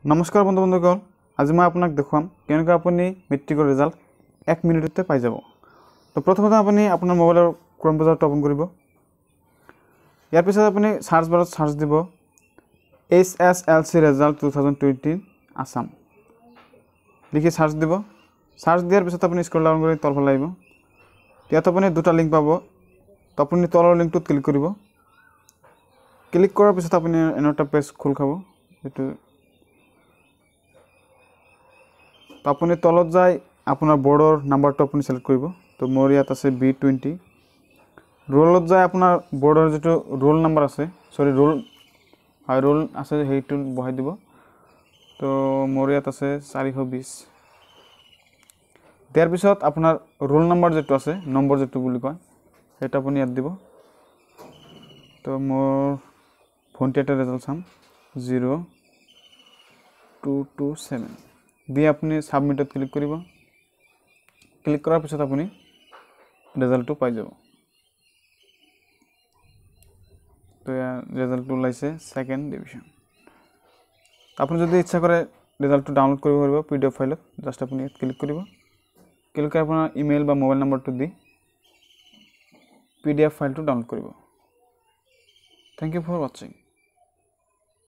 नमस्कार बंधु बान्धवगण आज मैं आपनाक देखुवाम केनेকৈ आपुनि मेट्रिকৰ रिजाल्ट 1 मिनिटতে पाइ যাব। तो प्रथमते आपुनि आपनार मोबाइলৰ क्रोम ब्राउजारটো ओपन करिब। यार पिছত आपुनि सार्च बारत सार्च দিব SSLC रिजाल्ट 2020 आसाम लिखि सार्च দিব। सार्च दियार पिছত आपुनि स्क्रल डाउन কৰি তলফালে আহিব। ইয়াত आपुनि দুটা লিংক পাব। তো आपुनि তলৰ লিংকটোত ক্লিক কৰিব। ক্লিক কৰাৰ পিছত आपुनि এনেটা পেজ খোল খাব। এটো तो आपुनि तलत जाय आपुनार बोर्डर नम्बरটো आपुनि सिलेक्ट करिब। तो मोर यात आछे B20 रोलत जाय आपुनार बोर्डर जेटो रोल नम्बर आछे सॉरी रोल आछे हेइटु बहाय दिब। तो मोर यात आछे 420 दियार पिছত आपुनार रोल नम्बर जेटो आछे नम्बर जेटो बुली कय हेटा आपुनि यात दिब। तो मोर भोन्टियाटे रिजाल्ट साम 0227 दिए आपुनि सबमिटत क्लिक करिब। क्लिक करार पिছত आपुनि रिजाल्टটো पाइ যাব। तो या रिजाल्टটো लाइसे सेकेंड डिविजन। आपुनि जदि इच्छा करे रिजाल्टটো डाउनलोड करिब पारिब पीडीएफ फाइलत जस्ट आपुनि क्लिक करिब। क्लिक करार आपुनार इमेल बा मोबाइल नम्बरটো दि पीडीएफ फाइलটো डाउनलोड करिब। Thank you for watching.